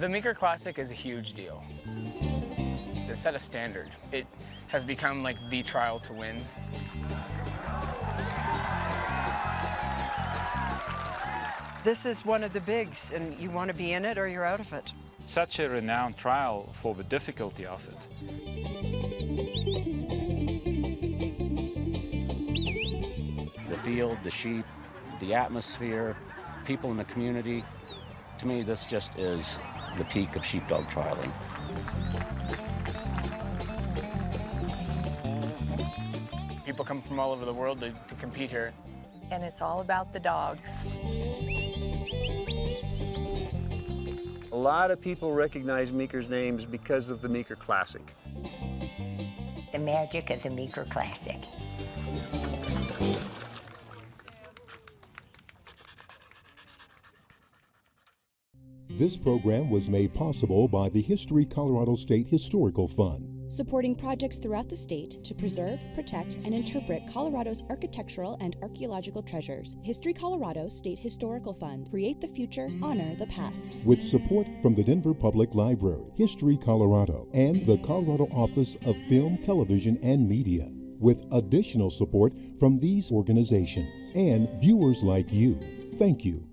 The Meeker Classic is a huge deal. It set a standard. It has become like the trial to win. This is one of the bigs, and you want to be in it or you're out of it. Such a renowned trial for the difficulty of it. The field, the sheep, the atmosphere, people in the community. To me, this just is the peak of sheepdog trialing. People come from all over the world to compete here. And it's all about the dogs. A lot of people recognize Meeker's names because of the Meeker Classic. The magic of the Meeker Classic. This program was made possible by the History Colorado State Historical Fund, supporting projects throughout the state to preserve, protect, and interpret Colorado's architectural and archaeological treasures. History Colorado State Historical Fund. Create the future, honor the past. with support from the Denver Public Library, History Colorado, and the Colorado Office of Film, Television, and Media, with additional support from these organizations and viewers like you. Thank you.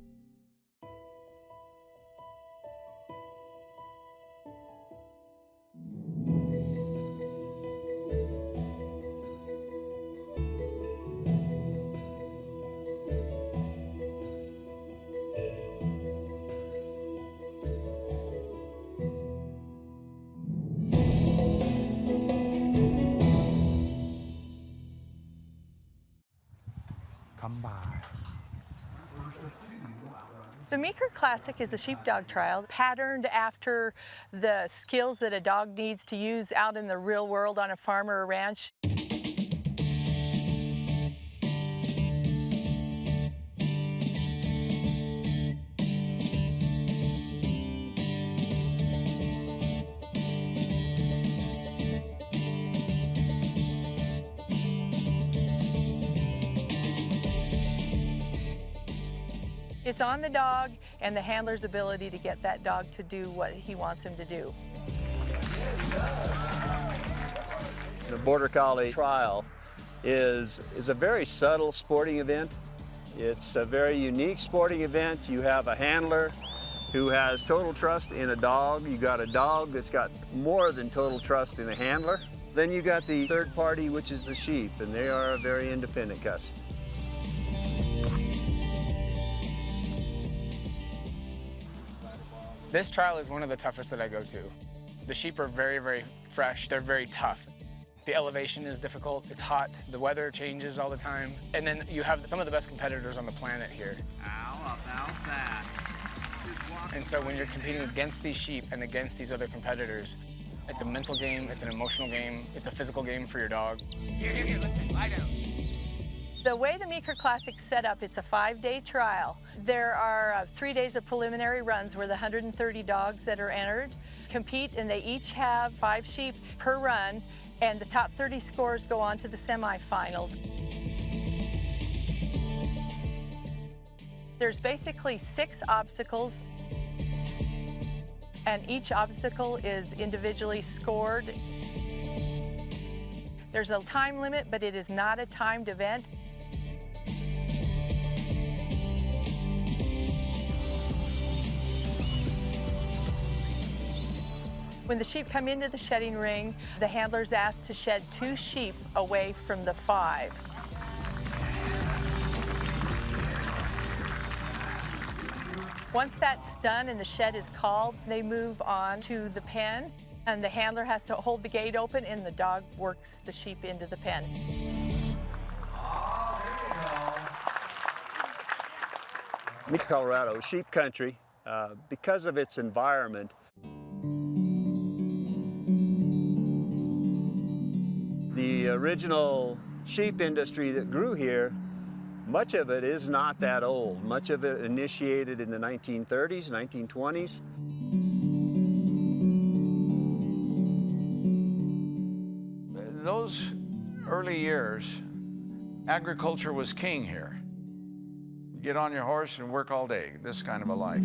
Come by. The Meeker Classic is a sheepdog trial patterned after the skills that a dog needs to use out in the real world on a farm or a ranch. It's on the dog and the handler's ability to get that dog to do what he wants him to do. The Border Collie trial is a very subtle sporting event. It's a very unique sporting event. You have a handler who has total trust in a dog. You got a dog that's got more than total trust in a handler. Then you got the third party, which is the sheep, and they are a very independent cuss. This trial is one of the toughest that I go to. The sheep are very, very fresh. They're very tough. The elevation is difficult. It's hot. The weather changes all the time. And then you have some of the best competitors on the planet here. Ow, about that. And so when you're competing against these sheep and against these other competitors, it's a mental game, it's an emotional game, it's a physical game for your dog. Here, listen, lie down. The way the Meeker Classic's set up, it's a 5-day trial. There are 3 days of preliminary runs where the 130 dogs that are entered compete, and they each have 5 sheep per run, and the top 30 scores go on to the semifinals. There's basically 6 obstacles, and each obstacle is individually scored. There's a time limit, but it is not a timed event. When the sheep come into the shedding ring, the handler's asked to shed 2 sheep away from the 5. Once that's done and the shed is called, they move on to the pen, and the handler has to hold the gate open and the dog works the sheep into the pen. Meeker, Colorado, sheep country, because of its environment. The original sheep industry that grew here, much of it is not that old. Much of it initiated in the 1930s, 1920s. Those early years, agriculture was king here. Get on your horse and work all day, this kind of a life.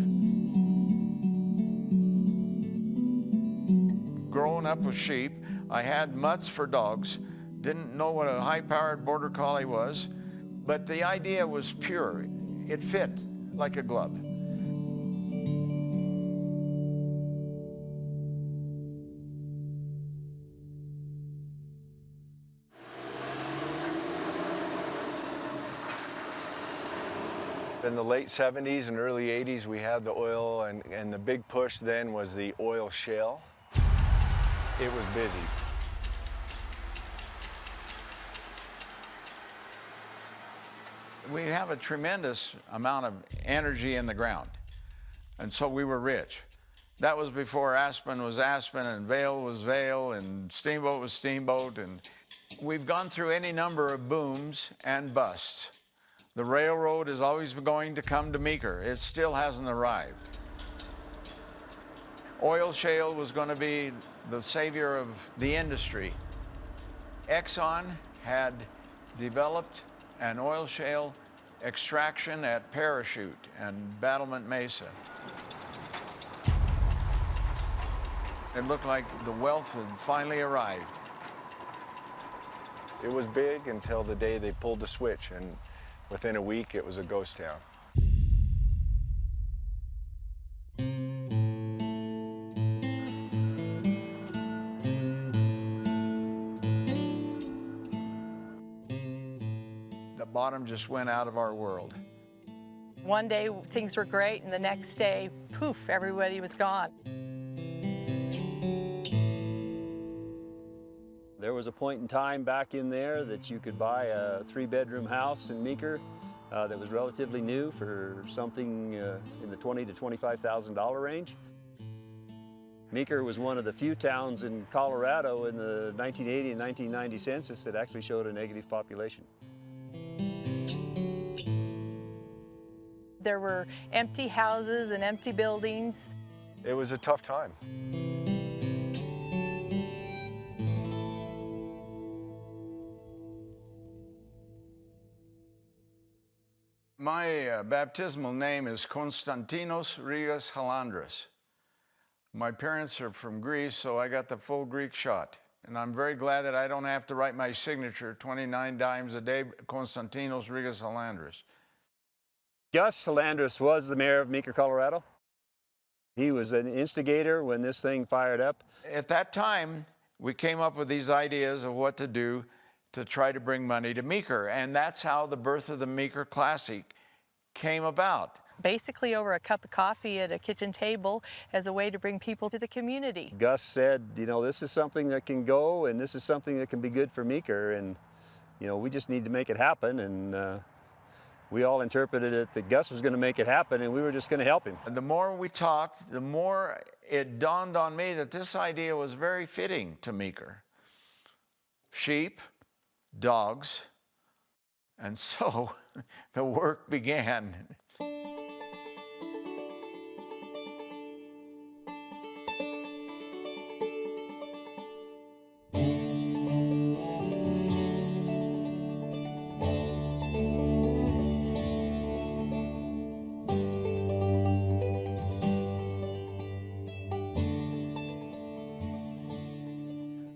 grown up with sheep. I had mutts for dogs. Didn't know what a high-powered border collie was, but the idea was pure. It fit like a glove. In the late 70s and early 80s, we had the oil, and the big push then was the oil shale. It was busy. We have a tremendous amount of energy in the ground, and so we were rich. That was before Aspen was Aspen, and Vale was Vale, and Steamboat was Steamboat, and we've gone through any number of booms and busts. The railroad is always going to come to Meeker. It still hasn't arrived. Oil shale was going to be the savior of the industry. Exxon had developed an oil shale extraction at Parachute and Battlement Mesa. It looked like the wealth had finally arrived. It was big until the day they pulled the switch, and within a week, it was a ghost town. The bottom just went out of our world. One day things were great, and the next day, poof, everybody was gone. There was a point in time back in there that you could buy a 3-bedroom house in Meeker that was relatively new for something in the $20,000 to $25,000 range. Meeker was one of the few towns in Colorado in the 1980 and 1990 census that actually showed a negative population. There were empty houses and empty buildings. It was a tough time. My baptismal name is Konstantinos Rigas Halandras. My parents are from Greece, so I got the full Greek shot. And I'm very glad that I don't have to write my signature 29 times a day, Konstantinos Rigas Halandras. Gus Halandras was the mayor of Meeker, Colorado. He was an instigator when this thing fired up. At that time, we came up with these ideas of what to do to try to bring money to Meeker, and that's how the birth of the Meeker Classic came about. Basically over a cup of coffee at a kitchen table as a way to bring people to the community. Gus said, you know, this is something that can go, and this is something that can be good for Meeker, and, you know, we just need to make it happen, and we all interpreted it that Gus was going to make it happen, and we were just going to help him. And the more we talked, the more it dawned on me that this idea was very fitting to Meeker. Sheep, dogs, and so the work began.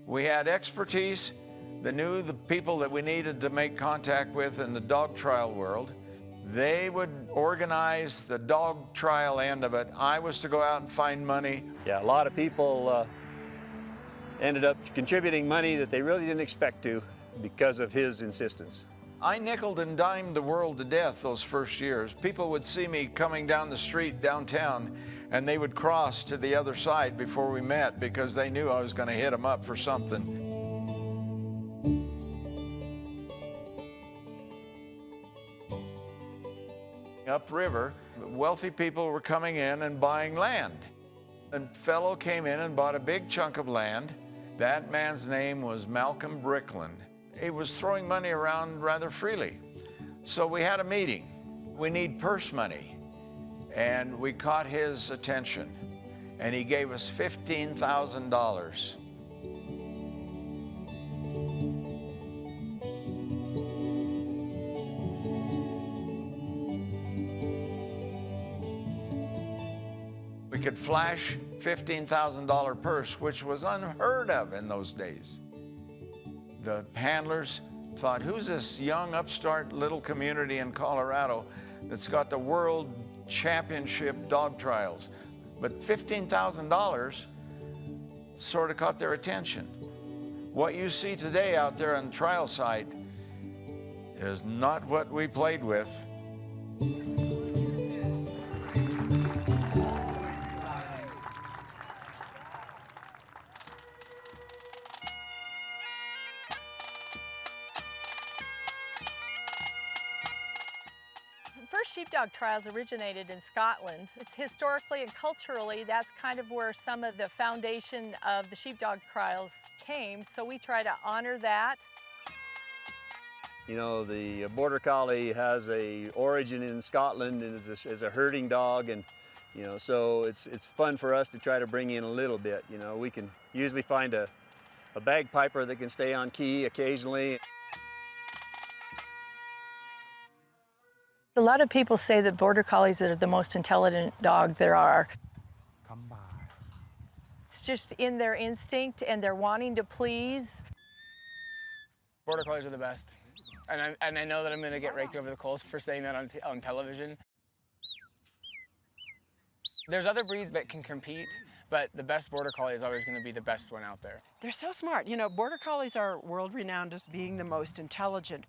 We had expertise that knew the people that we needed to make contact with in the dog trial world. They would organize the dog trial end of it. I was to go out and find money. Yeah, a lot of people ended up contributing money that they really didn't expect to because of his insistence. I nickeled and dimed the world to death those first years. People would see me coming down the street downtown, and they would cross to the other side before we met because they knew I was going to hit them up for something. Upriver, wealthy people were coming in and buying land. A fellow came in and bought a big chunk of land. That man's name was Malcolm Brickland. He was throwing money around rather freely. So we had a meeting. We need purse money. And we caught his attention. And he gave us $15,000. We could flash $15,000 purse, which was unheard of in those days. The handlers thought, who's this young upstart little community in Colorado that's got the world championship dog trials? But $15,000 sort of caught their attention. What you see today out there on the trial site is not what we played with. First sheepdog trials originated in Scotland. It's historically and culturally, that's kind of where some of the foundation of the sheepdog trials came, so we try to honor that. You know, the Border Collie has a origin in Scotland and is a herding dog, and you know, so it's fun for us to try to bring in a little bit. You know, we can usually find a bagpiper that can stay on key occasionally. A lot of people say that Border Collies are the most intelligent dog there are. Come by. It's just in their instinct and they're wanting to please. Border Collies are the best. And I know that I'm going to get raked over the coals for saying that on television. There's other breeds that can compete, but the best Border Collie is always going to be the best one out there. They're so smart. You know, Border Collies are world-renowned as being the most intelligent.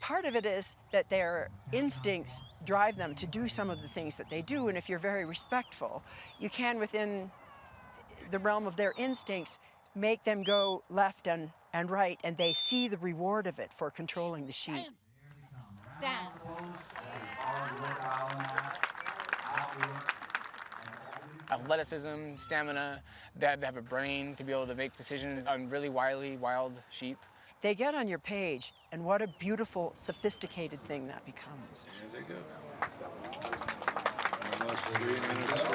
Part of it is that their instincts drive them to do some of the things that they do, and if you're very respectful, you can, within the realm of their instincts, make them go left and right, and they see the reward of it for controlling the sheep. Stand. Athleticism, stamina, they have to have a brain to be able to make decisions on really wily, wild sheep. They get on your page, and what a beautiful, sophisticated thing that becomes. There they go. Almost 3 minutes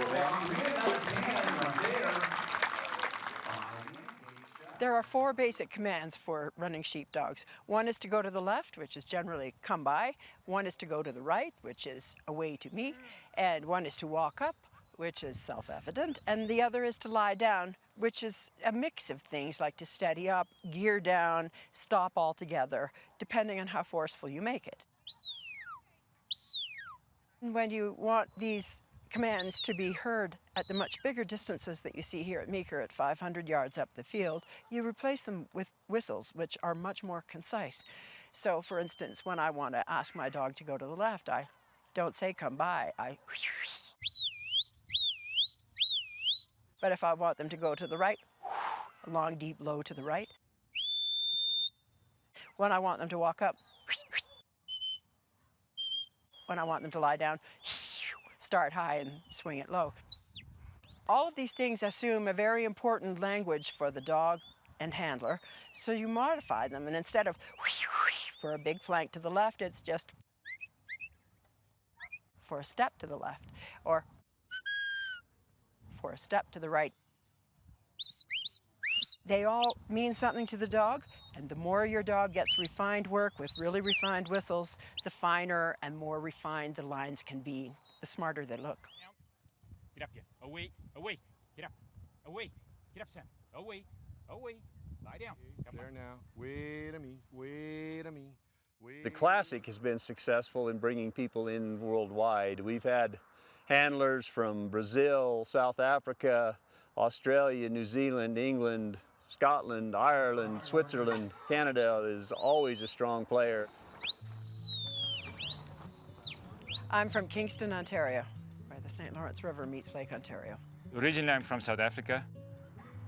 There are 4 basic commands for running sheepdogs. One is to go to the left, which is generally come by. One is to go to the right, which is away to me. And one is to walk up, which is self-evident. And the other is to lie down, which is a mix of things like to steady up, gear down, stop altogether, depending on how forceful you make it. When you want these commands to be heard at the much bigger distances that you see here at Meeker at 500 yards up the field, you replace them with whistles, which are much more concise. So, for instance, when I want to ask my dog to go to the left, I don't say come by, I... But if I want them to go to the right, a long, deep low to the right. When I want them to walk up, when I want them to lie down, start high and swing it low. All of these things assume a very important language for the dog and handler, so you modify them, and instead of for a big flank to the left, it's just for a step to the left, or for a step to the right. They all mean something to the dog, and the more your dog gets refined work with really refined whistles, the finer and more refined the lines can be, the smarter they look. Get up, away, away, get up, away, get up, Sam, away, away, lie down. Come there now, wait a me, wait a me. The Classic has been successful in bringing people in worldwide. We've had handlers from Brazil, South Africa, Australia, New Zealand, England, Scotland, Ireland, Switzerland. Canada is always a strong player. I'm from Kingston, Ontario, where the St. Lawrence River meets Lake Ontario. Originally, I'm from South Africa.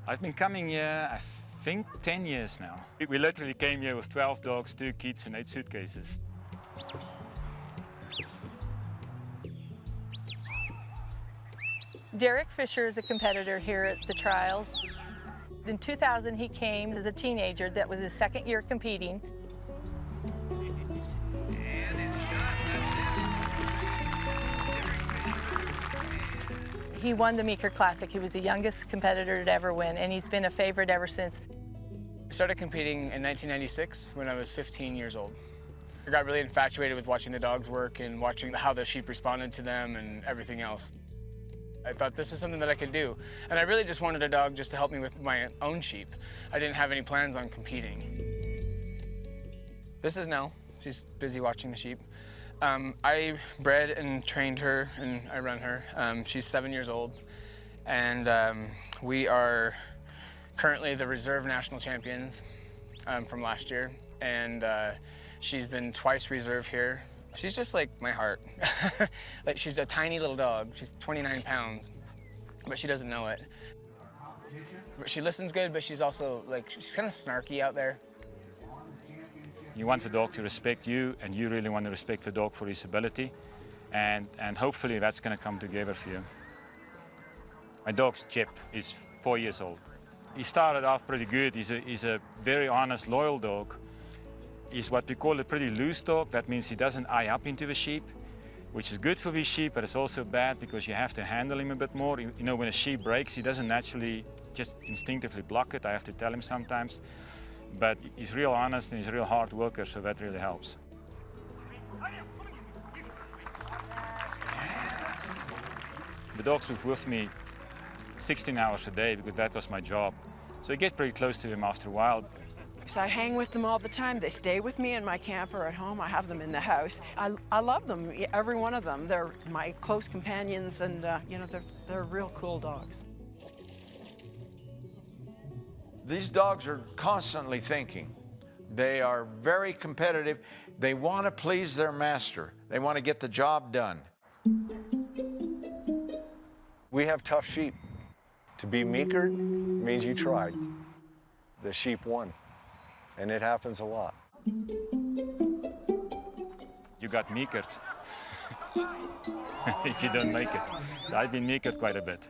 I've been coming here, I think, 10 years now. We literally came here with 12 dogs, 2 kids, and 8 suitcases. Derek Fisher is a competitor here at the trials. In 2000, he came as a teenager. That was his 2nd year competing. He won the Meeker Classic. He was the youngest competitor to ever win, and he's been a favorite ever since. I started competing in 1996 when I was 15 years old. I got really infatuated with watching the dogs work and watching how the sheep responded to them and everything else. I thought this is something that I could do. And I really just wanted a dog just to help me with my own sheep. I didn't have any plans on competing. This is Nell. She's busy watching the sheep. I bred and trained her, and I run her. She's 7 years old, and we are currently the reserve national champions from last year, and she's been twice reserve here. She's just like my heart. Like, she's a tiny little dog. She's 29 pounds, but she doesn't know it. But she listens good, but she's also like, she's kind of snarky out there. You want the dog to respect you, and you really want to respect the dog for his ability, and hopefully that's going to come together for you. My dog's Chip. He's 4 years old. He started off pretty good. He's a very honest, loyal dog. He's what we call a pretty loose dog. That means he doesn't eye up into the sheep, which is good for his sheep, but it's also bad because you have to handle him a bit more. You know, when a sheep breaks, he doesn't naturally just instinctively block it. I have to tell him sometimes. But he's real honest and he's a real hard worker, so that really helps. The dogs were with me 16 hours a day because that was my job. So you get pretty close to them after a while. So I hang with them all the time. They stay with me in my camper at home. I have them in the house. I love them, every one of them. They're my close companions, and you know, they're real cool dogs. These dogs are constantly thinking. They are very competitive. They want to please their master. They want to get the job done. We have tough sheep. To be meekered means you tried. The sheep won, and it happens a lot. You got meekered if you don't make it. So I've been meekered quite a bit.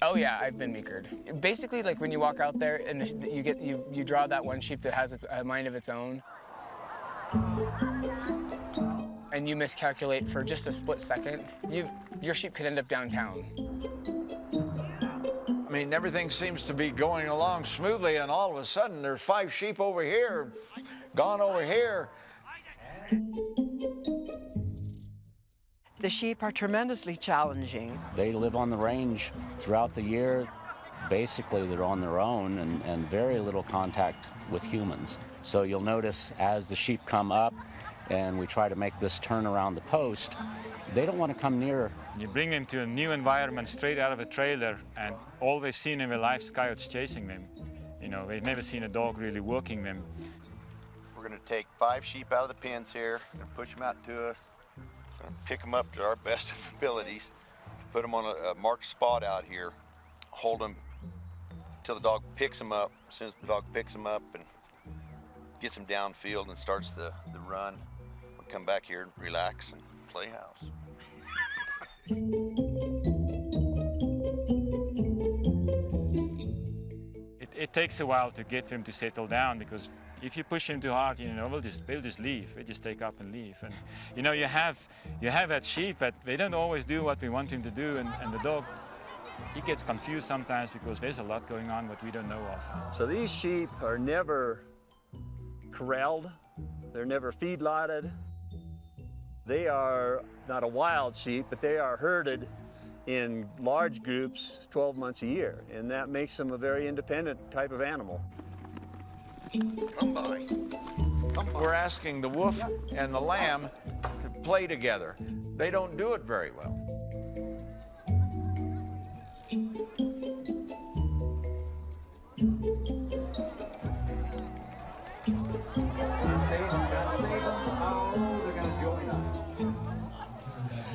Oh yeah, I've been meekered. Basically, like when you walk out there and you draw that one sheep that has a mind of its own, and you miscalculate for just a split second, your sheep could end up downtown. I mean, everything seems to be going along smoothly, and all of a sudden there's 5 sheep over here, gone over here. The sheep are tremendously challenging. They live on the range throughout the year. Basically, they're on their own and very little contact with humans. So you'll notice as the sheep come up and we try to make this turn around the post, they don't want to come near. You bring them to a new environment straight out of a trailer, and all they've seen in their life is coyotes chasing them. You know, they've never seen a dog really working them. We're going to take 5 sheep out of the pens here and push them out to us. Pick them up to our best abilities, put them on a marked spot out here, hold them until the dog picks them up. As soon as the dog picks them up and gets them downfield and starts the run, we'll come back here and relax and play house. It takes a while to get them to settle down, because if you push them too hard, you know, they'll just leave. They just take up and leave. And you know, you have that sheep that they don't always do what we want him to do, and the dog, he gets confused sometimes because there's a lot going on that we don't know of. So these sheep are never corralled. They're never feedlotted. They are not a wild sheep, but they are herded in large groups 12 months a year, and that makes them a very independent type of animal. Come by. We're asking the wolf and the lamb to play together. They don't do it very well.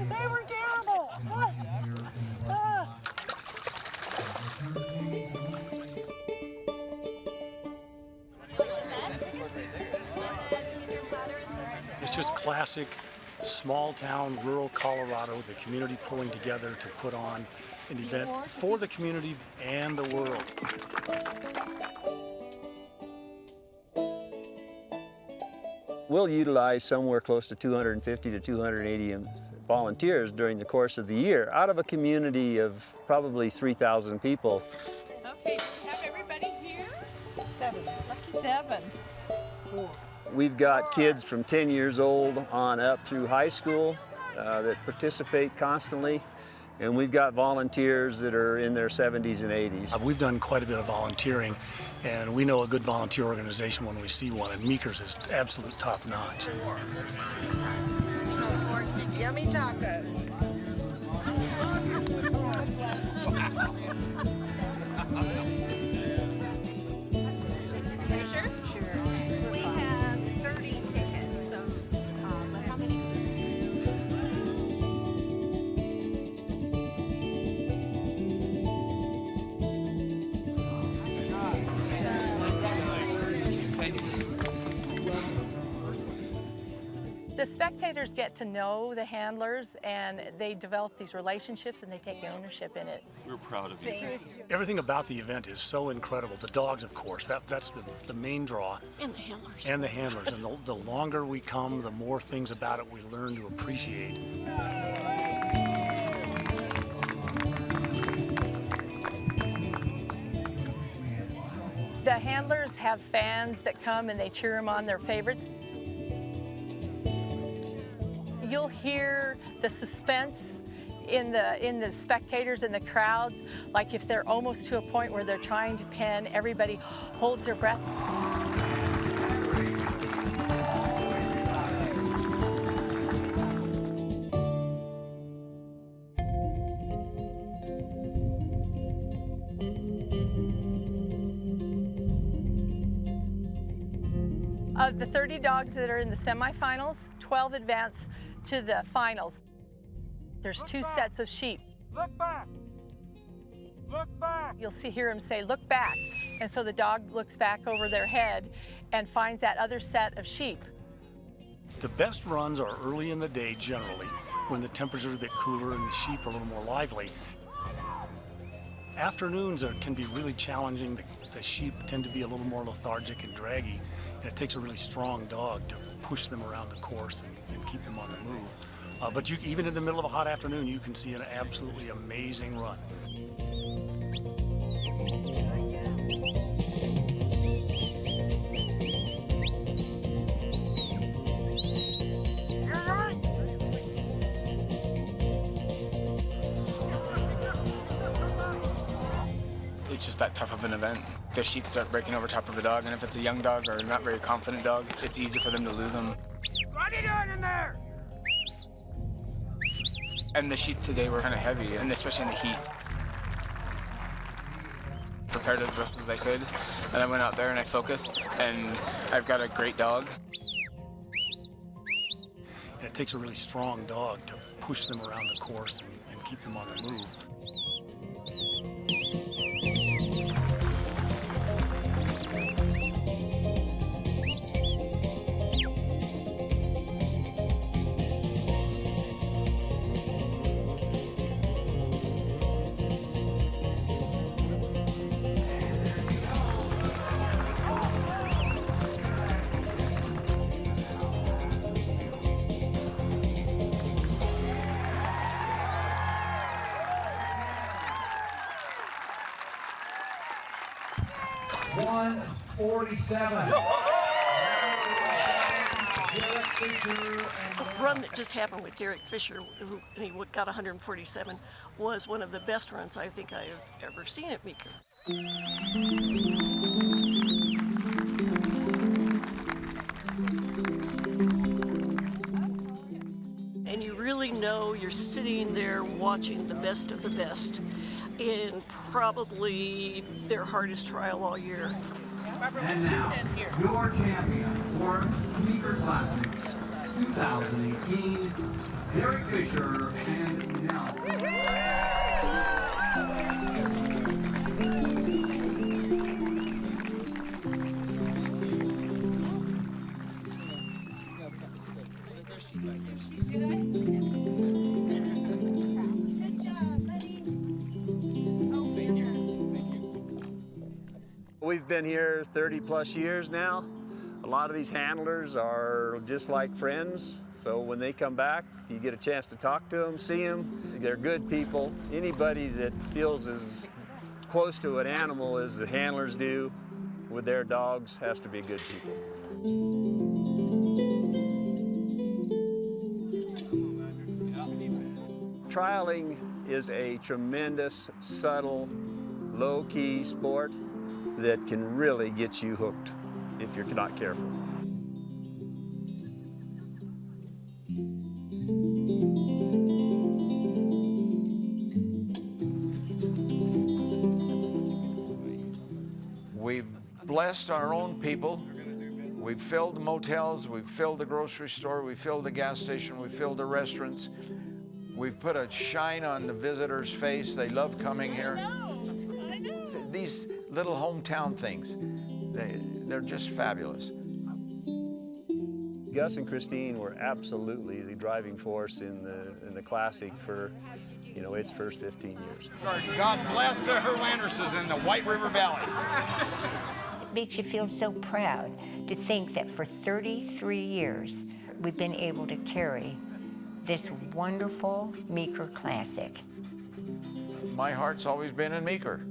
They were terrible. It's just classic small-town, rural Colorado, the community pulling together to put on an event for the community and the world. We'll utilize somewhere close to 250 to 280 volunteers during the course of the year out of a community of probably 3,000 people. Okay, have everybody here? 7. 7. We've got kids from 10 years old on up through high school, that participate constantly. And we've got volunteers that are in their 70s and 80s. We've done quite a bit of volunteering, and we know a good volunteer organization when we see one, and Meeker's is absolute top-notch. Yummy tacos. Are you sure? Sure. We have 30 tickets, so but how many? The spectators get to know the handlers, and they develop these relationships, and they take ownership in it. We're proud of you. Everything about the event is so incredible. The dogs, of course, that's the main draw. And the handlers. And the handlers. And the longer we come, the more things about it we learn to appreciate. The handlers have fans that come and they cheer them on, their favorites. You'll hear the suspense in the spectators and the crowds, like if they're almost to a point where they're trying to pen, everybody holds their breath. Of the 30 dogs that are in the semifinals, 12 advance to the finals. There's two sets of sheep. Look back! Look back! You'll hear him say, look back. And so the dog looks back over their head and finds that other set of sheep. The best runs are early in the day generally, when the temperatures are a bit cooler and the sheep are a little more lively. Afternoons can be really challenging. The sheep tend to be a little more lethargic and draggy, and it takes a really strong dog to push them around the course and keep them on the move. But even in the middle of a hot afternoon, you can see an absolutely amazing run. It's just that tough of an event. The sheep start breaking over top of the dog, and if it's a young dog or not very confident dog, it's easy for them to lose them. What are you doing in there? And the sheep today were kind of heavy, and especially in the heat. Prepared as best as I could, and I went out there and I focused, and I've got a great dog. And it takes a really strong dog to push them around the course and keep them on the move. The run that just happened with Derek Fisher, who he got 147, was one of the best runs I think I have ever seen at Meeker. And you really know you're sitting there watching the best of the best in probably their hardest trial all year. And now, your champion for Meeker Classic 2018, Derek Fisher and Nell. We've been here 30 plus years now. A lot of these handlers are just like friends, so when they come back, you get a chance to talk to them, see them. They're good people. Anybody that feels as close to an animal as the handlers do with their dogs has to be good people. Trialing is a tremendous, subtle, low-key sport that can really get you hooked if you're not careful. We've blessed our own people. We've filled the motels, we've filled the grocery store, we've filled the gas station, we've filled the restaurants. We've put a shine on the visitor's face. They love coming here. These little hometown things, they're just fabulous. Gus and Christine were absolutely the driving force in the Classic for, its first 15 years. God bless the Herlanderses in the White River Valley. It makes you feel so proud to think that for 33 years we've been able to carry this wonderful Meeker Classic. My heart's always been in Meeker.